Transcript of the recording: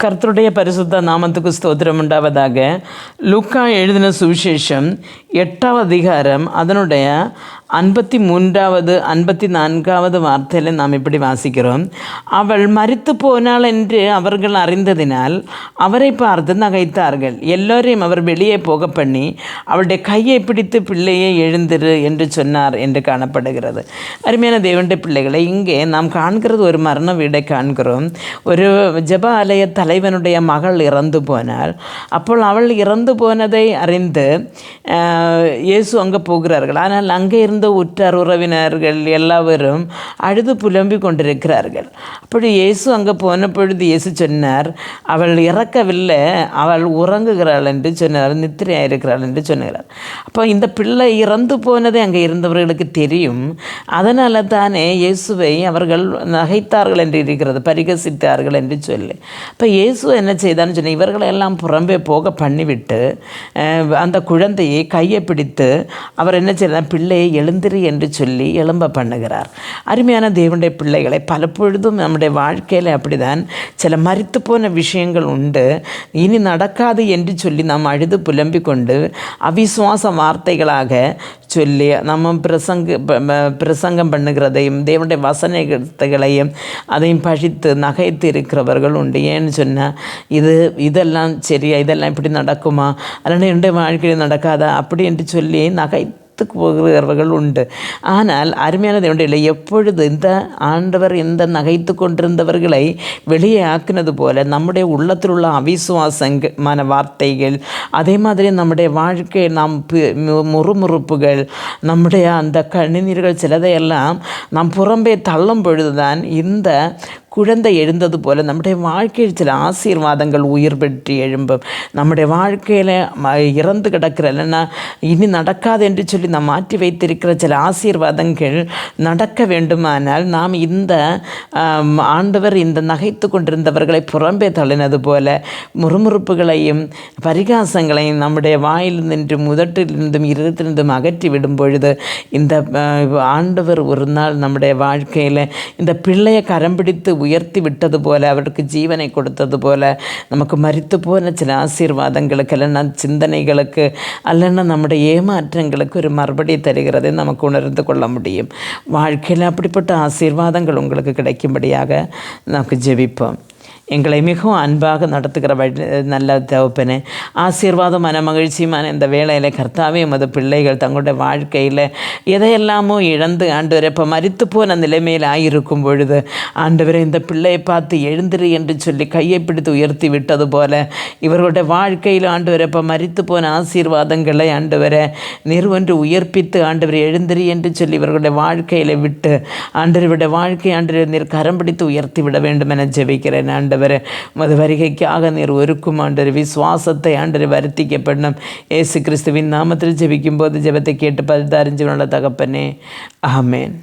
கர்த்தருடைய பரிசுத்த நாமத்துக்கு ஸ்தோத்திரம் உண்டாவதாக. லூக்கா எழுதின சுவிசேஷம் 8வது அதிகாரம் அதனுடைய 53வது 54வது வார்த்தையில் நாம் இப்படி வாசிக்கிறோம். அவள் மரித்து போனாள் என்று அவர்கள் அறிந்ததினால் அவரை பார்த்து நகைத்தார்கள். எல்லோரையும் அவர் வெளியே போக பண்ணி அவளுடைய கையை பிடித்து பிள்ளையை எழுந்திரு என்று சொன்னார் என்று காணப்படுகிறது. அருமையான தேவனுடைய பிள்ளைகளை, இங்கே நாம் காண்கிறது ஒரு மரண வீடை காண்கிறோம். ஒரு ஜெப ஆலய தலைவனுடைய மகள் இறந்து போனாள். அப்போ அவள் இறந்து போனதை அறிந்து இயேசு அங்கே போகிறார்கள். ஆனால் அங்கே இருந்த உற்றார் உறவினர்கள் எல்லாவரும் அழுது புலம்பிக் கொண்டிருக்கிறார்கள். அப்படி இயேசு அங்கே போன பொழுது இயேசு சொன்னார், அவள் இறக்கவில்லை, அவள் உறங்குகிறாள் என்று சொன்னார், நித்திரையாக இருக்கிறாள் என்று சொன்னார். அப்போ இந்த பிள்ளை இறந்து போனதை அங்கே இருந்தவர்களுக்கு தெரியும். அதனால தானே இயேசுவை அவர்கள் நகைத்தார்கள் என்று இருக்கிறது, பரிகசித்தார்கள் என்று சொல்லி. இப்போ இயேசு என்ன செய்தான்னு சொன்னால், இவர்களெல்லாம் புறம்பே போக பண்ணிவிட்டு அந்த குழந்தையை கையை பிடித்து அவர் என்ன செய்தார், பிள்ளையை எழுந்திரு என்று சொல்லி எழும்ப பண்ணுகிறார். அருமையான தேவனுடைய பிள்ளைகளை, பலப்பொழுதும் நம்முடைய வாழ்க்கையில் அப்படிதான் சில மரித்து போன விஷயங்கள் உண்டு. இனி நடக்காது என்று சொல்லி நாம் அழுது புலம்பிக் கொண்டு அவிசுவாச வார்த்தைகளாக சொல்லி நம்ம பிரசங்கம் பண்ணுகிறதையும் தேவனுடைய வசனங்களையும் அதையும் பழித்து நகைத்து இருக்கிறவர்கள் உண்டு. ஏன்னு சொன்னால், இதெல்லாம் சரியா, இதெல்லாம் இப்படி நடக்குமா, அல்லது என்னுடைய வாழ்க்கையில் நடக்காதா அப்படி என்று சொல்லி போகிறவர்கள் உண்டு. ஆனால் அருமையான தேவனுடைய எப்பொழுது இந்த ஆண்டவர் இந்த நகைத்து கொண்டிருந்தவர்களை வெளியே ஆக்கினது போல நம்முடைய உள்ளத்தில் உள்ள அவிசுவாசமான வார்த்தைகள், அதே மாதிரி நம்முடைய வாழ்க்கை நாம் முறுமுறுப்புகள், நம்முடைய அந்த கண்ணீர்கள் சிலதையெல்லாம் நாம் புறம்பே தள்ளும் பொழுதுதான் இந்த குழந்தை எழுந்தது போல் நம்முடைய வாழ்க்கையில் சில ஆசீர்வாதங்கள் உயிர் பெற்று எழும்பும். நம்முடைய வாழ்க்கையில் இறந்து கிடக்கிற, இல்லைன்னா இனி நடக்காது என்று சொல்லி நாம் மாற்றி வைத்திருக்கிற சில ஆசீர்வாதங்கள் நடக்க வேண்டுமானால் நாம் இந்த ஆண்டவர் இந்த நகைத்து கொண்டிருந்தவர்களை புறம்பே தள்ளினது போல முறுமுறுப்புகளையும் பரிகாசங்களையும் நம்முடைய வாயில் நின்று முதட்டிலிருந்தும் இருந்திருந்தும் அகற்றி விடும் பொழுது இந்த ஆண்டவர் ஒரு நாள் நம்முடைய வாழ்க்கையில் இந்த பிள்ளையை கரம் பிடித்து உயர்த்தி விட்டது போல, அவருக்கு ஜீவனை கொடுத்தது போல, நமக்கு மரித்து போன சில ஆசீர்வாதங்களுக்கு இல்லைன்னா சிந்தனைகளுக்கு அல்லன்னா நம்முடைய ஏமாற்றங்களுக்கு ஒரு மறுபடி தருகிறதை நமக்கு உணர்ந்து கொள்ள முடியும். வாழ்க்கையில் அப்படிப்பட்ட ஆசீர்வாதங்கள் உங்களுக்கு கிடைக்கும்படியாக நமக்கு ஜெபிப்போம். எங்களை மிகவும் அன்பாக நடத்துகிற நல்ல தகப்பனே, ஆசீர்வாதமான மகிழ்ச்சியுமான இந்த வேளையில் கர்த்தாவே, எமது பிள்ளைகள் தங்களுடைய வாழ்க்கையில் எதையெல்லாமோ இழந்து ஆண்டவரை இப்போ மரித்து போன நிலைமையில் ஆகியிருக்கும் பொழுது ஆண்டவரை இந்த பிள்ளையை பார்த்து எழுந்திரு என்று சொல்லி கையை பிடித்து உயர்த்தி விட்டது போல இவர்களுடைய வாழ்க்கையில் ஆண்டவரை இப்போ மரித்து போன ஆசீர்வாதங்களை ஆண்டவரை நிறுவன்று உயர்ப்பித்து ஆண்டவரை எழுந்திரி என்று சொல்லி இவர்களுடைய வாழ்க்கையில் விட்டு ஆண்டவருடைய வாழ்க்கை ஆண்டவரை நீர் கரம் பிடித்து உயர்த்தி விட வேண்டும் என ஜெபிக்கிறேன். ஆண்டவரே, மது வருகைக்காக நீர் ஒருக்கும் ஆண்டவர் விசுவாசத்தை ஆண்டவர் வருத்திக்கப்படணும். இயேசு கிறிஸ்துவின் நாமத்தில் ஜெபிக்கும் போது ஜெபத்தை கேட்டு பதில் அறிஞ்சவனோட தகப்பனே, ஆமேன்.